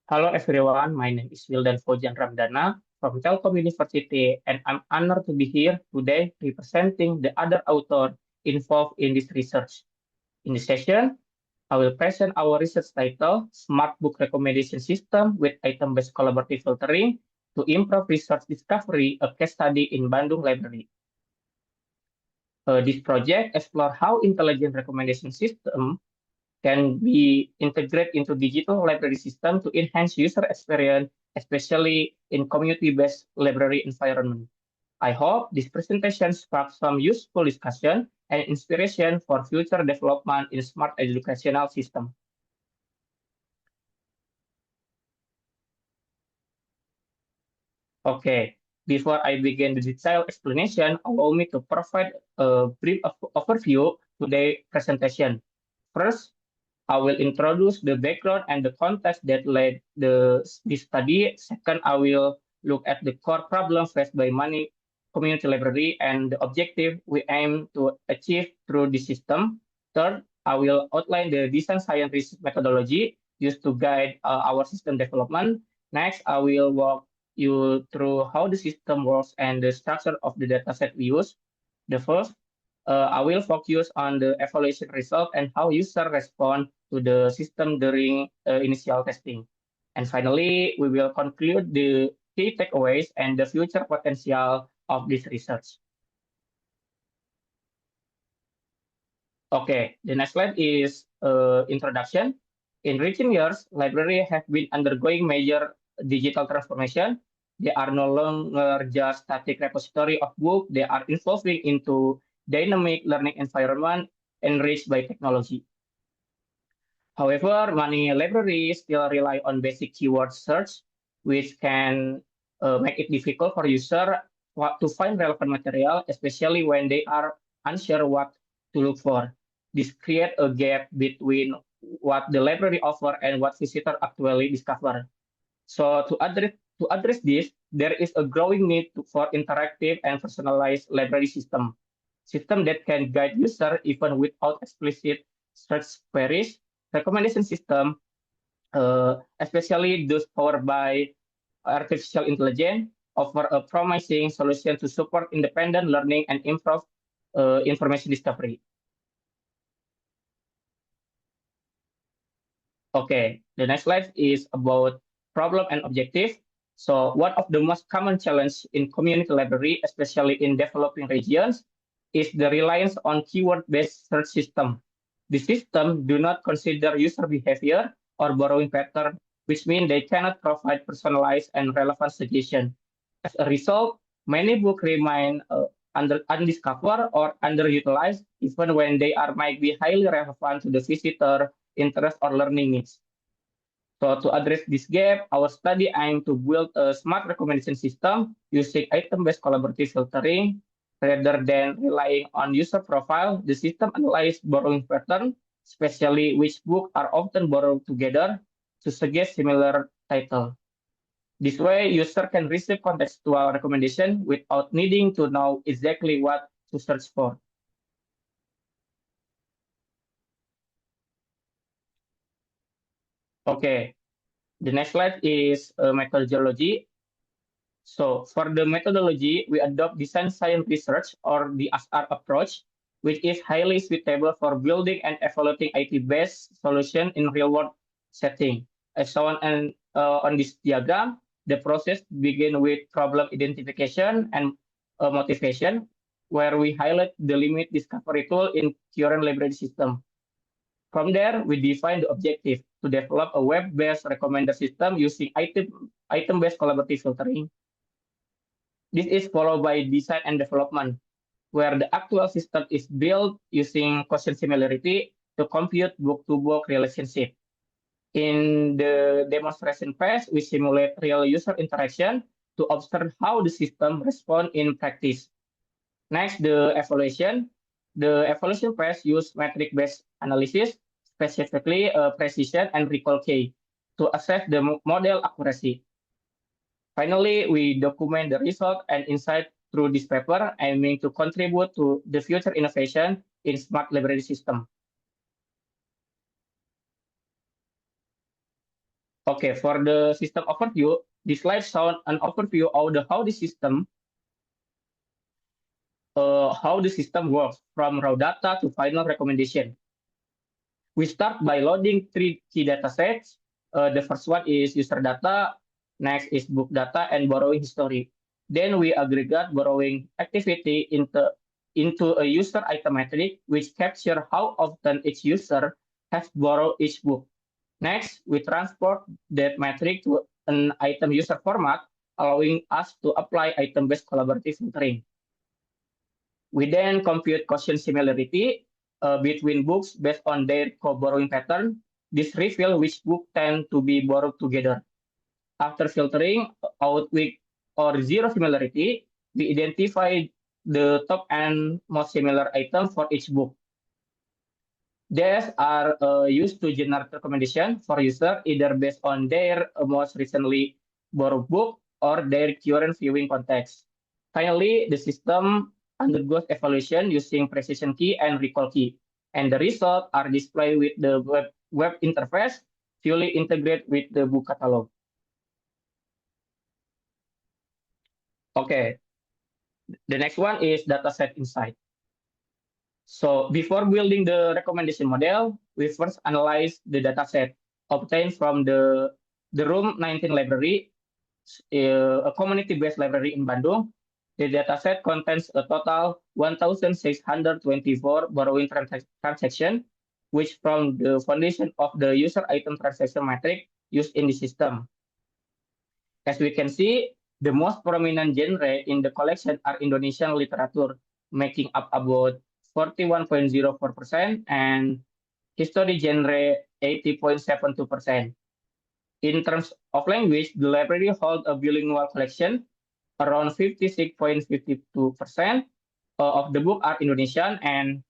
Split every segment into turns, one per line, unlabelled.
Hello everyone, my name is Wildan Fojan Ramdana from Telkom University, and I'm honored to be here today representing the other author involved in this research. In this session, I will present our research title, Smart Book Recommendation System with Item-Based Collaborative Filtering to Improve Research Discovery, a case study in Bandung Library. This project explores how intelligent recommendation system can be integrated into digital library system to enhance user experience, especially in community-based library environment. I hope this presentation sparks some useful discussion and inspiration for future development in smart educational system. Okay, before I begin the detailed explanation, allow me to provide a brief overview today's presentation. First, I will introduce the background and the context that led this study. Second, I will look at the core problem faced by many community library and the objective we aim to achieve through the system. Third, I will outline the design science research methodology used to guide our system development. Next, I will walk you through how the system works and the structure of the dataset we use. The first, I will focus on the evaluation result and how users respond to the system during initial testing. And finally, we will conclude the key takeaways and the future potential of this research. Okay, the next slide is introduction. In recent years, libraries have been undergoing major digital transformation. They are no longer just static repository of books. They are evolving into dynamic learning environment enriched by technology. However, many libraries still rely on basic keyword search, which can make it difficult for user to find relevant material, especially when they are unsure what to look for. This creates a gap between what the library offer and what visitor actually discover. So to address this, there is a growing need for interactive and personalized library system that can guide user even without explicit search queries. Recommendation system, especially those powered by artificial intelligence, offer a promising solution to support independent learning and improve information discovery. Okay, the next slide is about problem and objective. So one of the most common challenge in community library, especially in developing regions, is the reliance on keyword-based search system. The system do not consider user behavior or borrowing pattern, which means they cannot provide personalized and relevant suggestion. As a result, many books remain undiscovered or underutilized, even when they are might be highly relevant to the visitor interest or learning needs. So to address this gap, our study aimed to build a smart recommendation system using item-based collaborative filtering. Rather than relying on user profile, the system analyzes borrowing pattern, especially which books are often borrowed together to suggest similar title. This way, user can receive contextual recommendation without needing to know exactly what to search for. Okay, the next slide is methodology. So for the methodology, we adopt design science research or the ASR approach, which is highly suitable for building and evaluating IT-based solution in real-world setting. As shown on this diagram, the process begin with problem identification and motivation, where we highlight the limit discovery tool in current library system. From there, we define the objective to develop a web-based recommender system using item-based collaborative filtering. This is followed by design and development, where the actual system is built using quotient similarity to compute book-to-book relationship. In the demonstration phase, we simulate real user interaction to observe how the system responds in practice. Next, the evaluation. The evaluation phase use metric-based analysis, specifically precision and recall K, to assess the model accuracy. Finally, we document the result and insight through this paper, aiming to contribute to the future innovation in smart library system. Okay, for the system overview, this slide shows an overview of how the system works from raw data to final recommendation. We start by loading three key data sets. The first one is user data, next is book data and borrowing history. Then we aggregate borrowing activity into a user item metric, which capture how often each user has borrowed each book. Next, we transport that metric to an item user format, allowing us to apply item-based collaborative filtering. We then compute quotient similarity between books based on their co-borrowing pattern. This reveals which book tend to be borrowed together. After filtering out weak or zero similarity, we identify the top and most similar item for each book. These are used to generate recommendation for user either based on their most recently borrowed book or their current viewing context. Finally, the system undergoes evaluation using precision key and recall key, and the results are displayed with the web interface fully integrated with the book catalog. Okay, the next one is dataset insight. So before building the recommendation model, we first analyze the dataset obtained from the Room 19 library, a community-based library in Bandung. The dataset contains a total 1,624 borrowing transactions, which form the foundation of the user item transaction metric used in the system. As we can see, the most prominent genre in the collection are Indonesian literature, making up about 41.04% and history genre 80.72%. In terms of language, the library holds a bilingual collection. Around 56.52% of the book are Indonesian and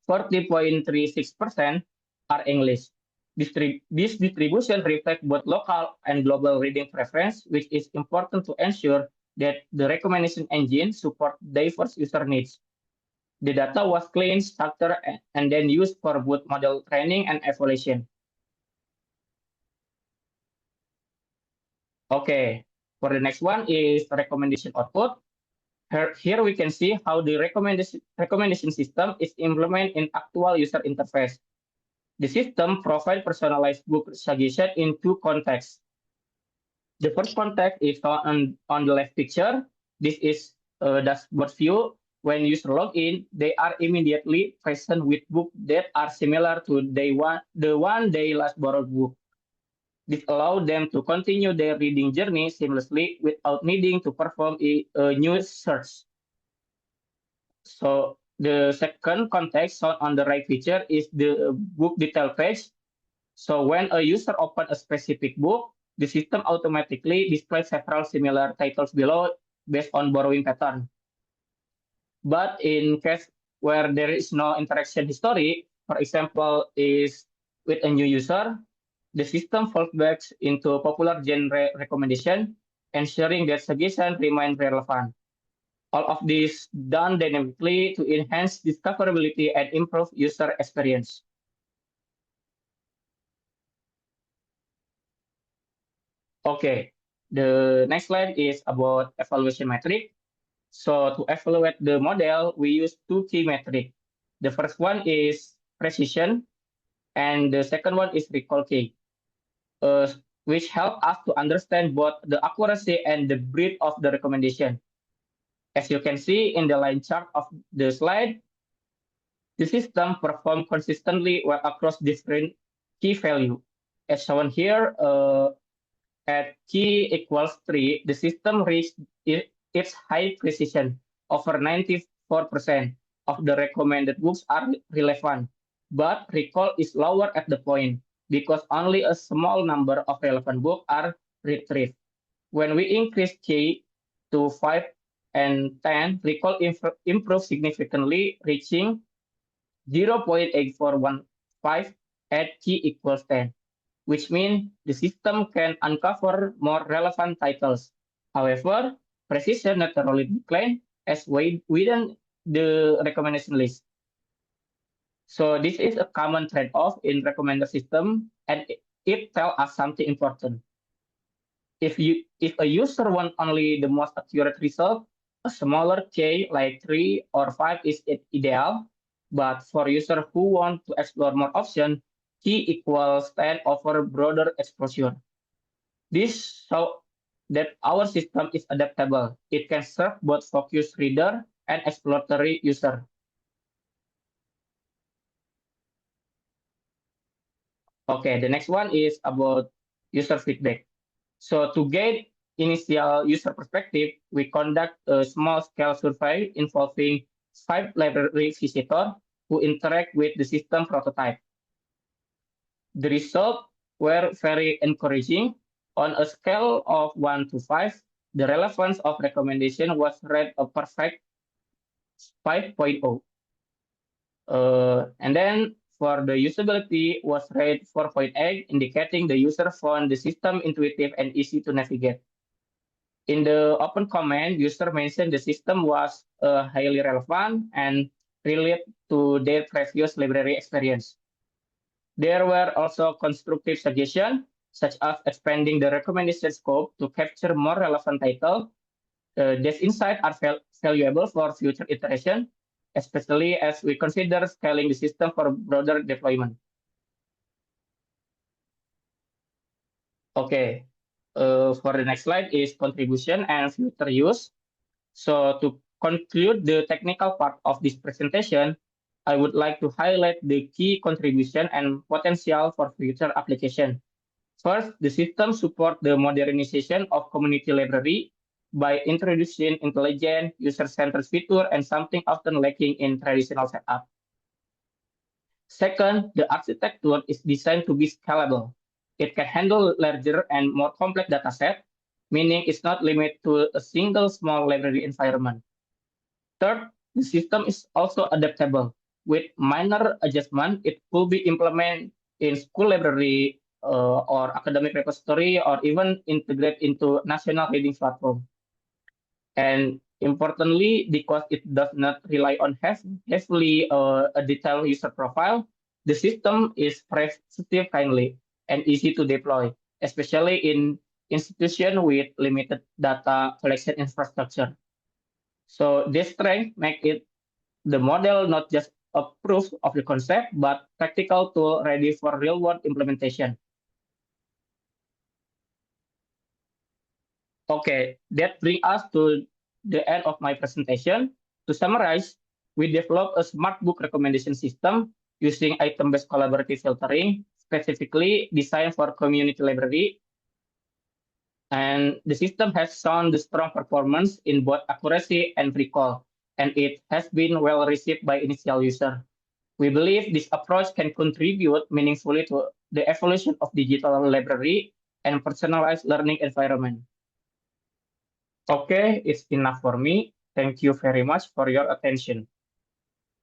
40.36% are English. This distribution reflects both local and global reading preference, which is important to ensure that the recommendation engine supports diverse user needs. The data was cleaned, structured, and then used for both model training and evaluation. Okay, for the next one is recommendation output. Here we can see how the recommendation system is implemented in actual user interface. The system provides personalized book suggestion in two contexts. The first context is on the left picture. This is a dashboard view. When users log in, they are immediately present with books that are similar to the one they last borrowed book. This allows them to continue their reading journey seamlessly without needing to perform a new search. So the second context shown on the right picture is the book detail page. So when a user opens a specific book, the system automatically displays several similar titles below based on borrowing pattern. But in case where there is no interaction history, for example, is with a new user, the system falls back into popular genre recommendation, ensuring that suggestion remain relevant. All of this done dynamically to enhance discoverability and improve user experience. Okay, the next slide is about evaluation metric. So to evaluate the model, we use two key metrics. The first one is precision, and the second one is recall key, which help us to understand both the accuracy and the breadth of the recommendation. As you can see in the line chart of the slide, the system performs consistently well across different key value. As shown here, at key equals 3, the system reached its high precision. Over 94% of the recommended books are relevant, but recall is lower at the point because only a small number of relevant books are retrieved. When we increase key to 5 and 10, recall improves significantly, reaching 0.8415 at key equals 10, which means the system can uncover more relevant titles. However, precision naturally declines as within the recommendation list. So this is a common trade-off in recommender system, and it tells us something important. If a user wants only the most accurate result, a smaller K like 3 or 5 is ideal. But for user who want to explore more options, K equals 10 over broader exposure. This shows that our system is adaptable. It can serve both focused reader and exploratory user. Okay, the next one is about user feedback. So to get initial user perspective, we conduct a small-scale survey involving 5 library visitors who interact with the system prototype. The results were very encouraging. On a scale of 1 to 5, the relevance of recommendation was rated a perfect 5.0. And then for the usability was rated 4.8, indicating the user found the system intuitive and easy to navigate. In the open comment, user mentioned the system was highly relevant and related to their previous library experience. There were also constructive suggestions, such as expanding the recommendation scope to capture more relevant titles. These insights are valuable for future iteration, especially as we consider scaling the system for broader deployment. Okay, for the next slide is contribution and future use. So to conclude the technical part of this presentation, I would like to highlight the key contribution and potential for future application. First, the system supports the modernization of community library by introducing intelligent, user-centered feature and something often lacking in traditional setup. Second, the architecture is designed to be scalable. It can handle larger and more complex dataset, meaning it's not limited to a single small library environment. Third, the system is also adaptable. With minor adjustment, it could be implemented in school library or academic repository or even integrate into national reading platform. And importantly, because it does not rely on heavily a detailed user profile, the system is privacy kindly and easy to deploy, especially in institutions with limited data collection infrastructure. So this strength make it the model not just a proof of the concept, but practical tool ready for real-world implementation. Okay, that brings us to the end of my presentation. To summarize, we developed a smart book recommendation system using item-based collaborative filtering, specifically designed for community library. And the system has shown the strong performance in both accuracy and recall, and it has been well received by initial users. We believe this approach can contribute meaningfully to the evolution of digital library and personalized learning environment. Okay, it's enough for me. Thank you very much for your attention.